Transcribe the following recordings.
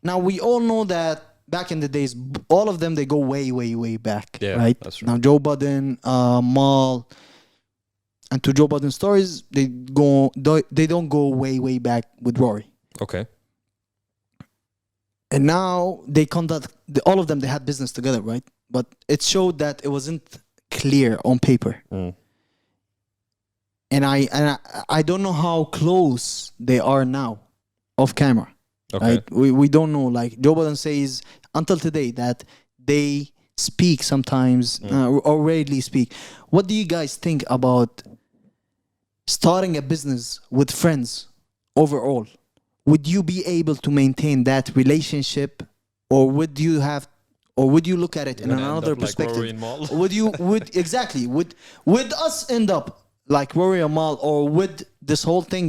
Now we all know that back in the days, all of them they go way, way, way back. Yeah, right. that's true. Now Joe Budden, Mal, and to Joe Budden stories, they don't go way, way back with Rory. Okay. And now they conduct all of them. They had business together, right? But it showed that it wasn't clear on paper. And I don't know how close they are now, off camera. Okay. Right? We don't know. Like Joe Budden says until today that they speak sometimes or rarely speak. What do you guys think about starting a business with friends overall? Would you be able to maintain that relationship, or would you look at it in another perspective? Would us end up like Rory and Mal, or would this whole thing,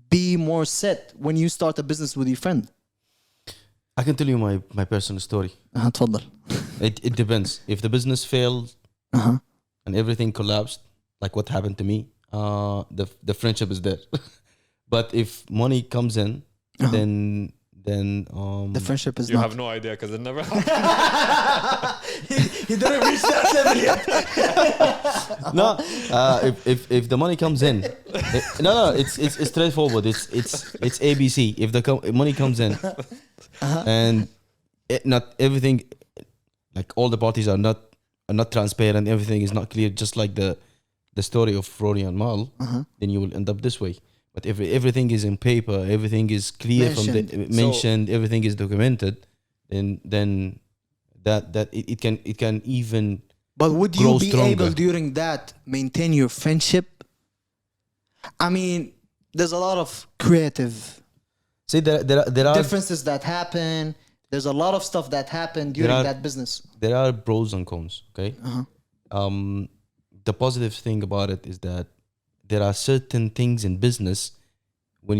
be more set when you start a business with your friend? I can tell you my personal story. تفضل. It depends. If the business failed and everything collapsed, like what happened to me, the friendship is there. But if money comes in, then The friendship is You not. have no idea because it never happened. He didn't reach that level yet. no, if the money comes in, it's straightforward. It's ABC. If the money comes in, and not everything, like all the parties are not transparent. Everything is not clear. Just like the story of Rory and Mal, then you will end up this way. But if everything is in paper, everything is clear mentioned, everything is documented, then that it can even. But would you be stronger. able during that maintain your friendship? I mean, there's a lot of creative See, there are differences that happen. There's a lot of stuff that happened during that business. There are pros and cons. Okay. The positive thing about it is that there are certain things in business when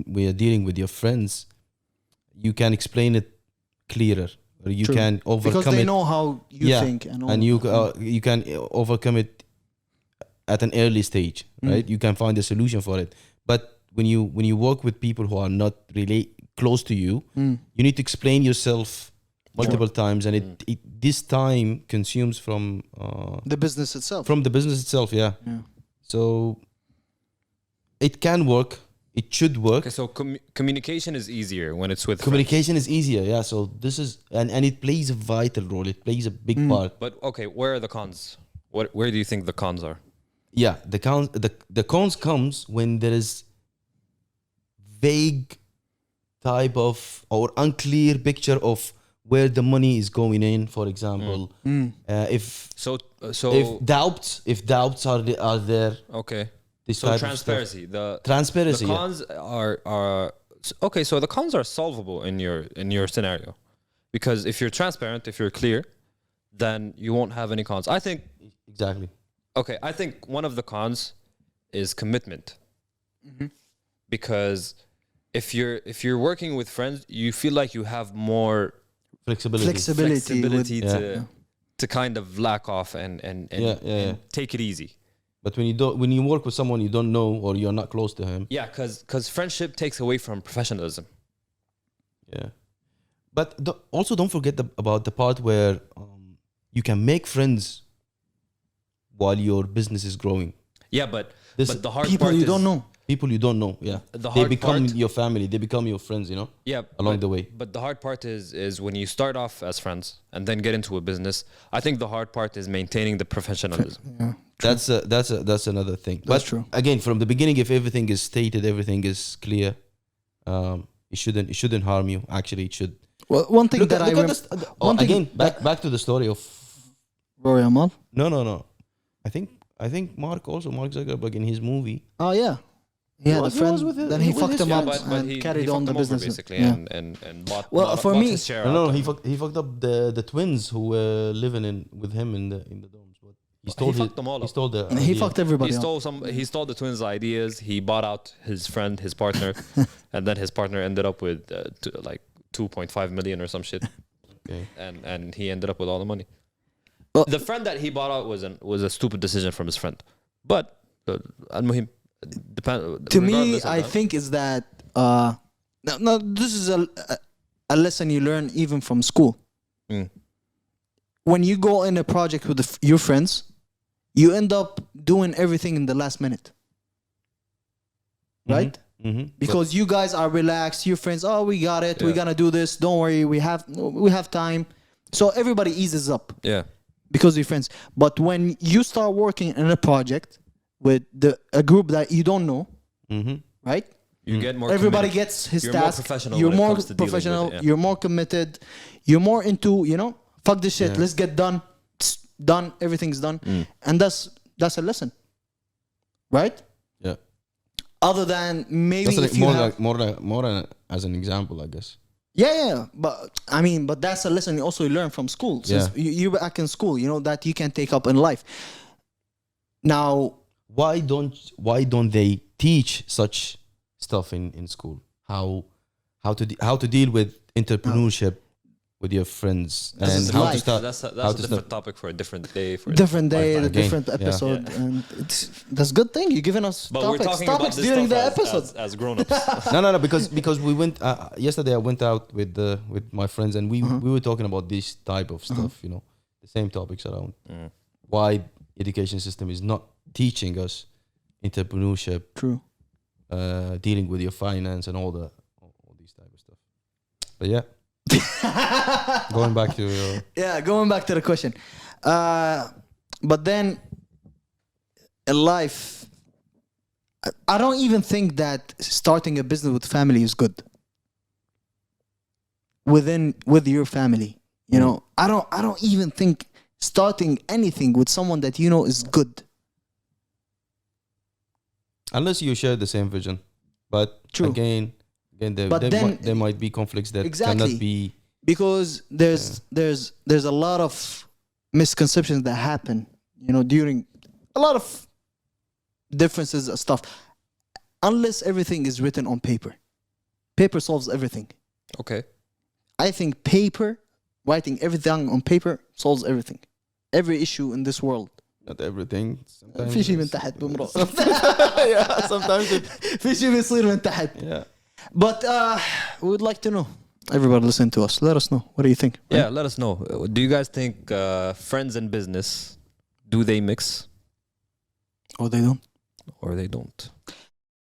we are dealing with your friends, you can explain it clearer, or you True. can overcome because they it. know how you think, And you can overcome it at an early stage, right? You can find a solution for it. But when you work with people who are not really close to you, you need to explain yourself multiple times, and this time consumes from the business itself. From the business itself, yeah. So it can work. It should work. Okay, so communication is easier when it's with Communication is easier, yeah. So this is and it plays a vital role. It plays a big part. But okay, where are the cons? Where do you think the cons are? Yeah, the cons comes when there is vague type of or unclear picture of where the money is going in, for example. If doubts are there. Okay. This So type transparency. Transparency. The cons are okay. So the cons are solvable in your scenario, because if you're transparent, if you're clear, then you won't have any cons. I think Exactly. Okay, I think one of the cons is commitment, because if you're working with friends, you feel like you have more Flexibility. to kind of lack off and take it easy. But when you work with someone you don't know or you're not close to him. Yeah, because friendship takes away from professionalism. Yeah. But also don't forget about the part where you can make friends while your business is growing. Yeah, but the hard people part you don't know. People you don't know, yeah. They become your family. They become your friends, Yeah, along the way. But the hard part is when you start off as friends and then get into a business. I think the hard part is maintaining the professionalism. Yeah, That's another thing. That's true. Again, from the beginning, if everything is stated, everything is clear, it shouldn't harm you. Actually, it should. Well, one thing back to the story of Rory Amal. No. I think Mark Zuckerberg in his movie. Oh yeah. Yeah, the friend. Then he fucked him up but and carried on the business basically, and bought. Well, bought, for bought me- his share No, out. he fucked up the twins who were living with him in the domes. But he fucked them all up. He stole the. He idea. fucked everybody up. He stole the twins' ideas. He bought out his friend, his partner, and then his partner ended up with like 2.5 million or some shit. Okay. And he ended up with all the money. Well- The friend that he bought out was a stupid decision from his friend. But al-muhim, To me, regardless of I that- think is that no, this is a lesson you learn even from school. Mm. When you go in a project with your friends, you end up doing everything in the last minute, right? Mm-hmm. Because you guys are relaxed. Your friends, oh, we got it. We're Yeah. gonna do this. Don't worry, we have time. So everybody eases up Yeah. because you're friends. But when you start working in a project with a group that you don't know, Mm-hmm. right? You get more. Everybody committed. gets his You're more task. professional You're when it more comes to dealing with professional. it, yeah. You're more committed. You're more into, fuck this shit. Yeah. Let's get done. It's done. Everything's done. Mm. And that's a lesson, right? Yeah. Other than maybe That's if you have, more than as an example, I guess. yeah. But that's a lesson you also learn from school. Since you're back in school, that you can take up in life. Now, Why don't they teach such stuff in school? How to deal with entrepreneurship with your friends This and is how to life. start. That's how a to different start. topic for a different day. different day, Again, different yeah. episode, and that's good thing you're giving us But we're talking about topics this during the stuff episode. as grown-ups. No, because we went yesterday. I went out with my friends and we were talking about this type of stuff. The same topics around Mm. why education system is not teaching us entrepreneurship, True. dealing with your finance and all these type of stuff. But yeah, going back to your Yeah, going back to the question. But then in life, I don't even think that starting a business with family is good. With your family, I don't even think starting anything with someone that is good. unless you share the same vision. But True. again, But then- there might be conflicts that Exactly. cannot be. Because there's a lot of misconceptions that happen, during a lot of differences and stuff. Unless everything is written on paper, paper solves everything. Okay. I think writing everything on paper solves everything, every issue in this world. Not everything. Sometimes في شيء من it's- تحت بمرق. yeah, sometimes it. في شيء بيصير من تحت. Yeah. But we would like to know. Everybody listen to us. Let us know. What do you think? Yeah, let us know. Do you guys think friends and business, do they mix Oh, they don't. or they don't?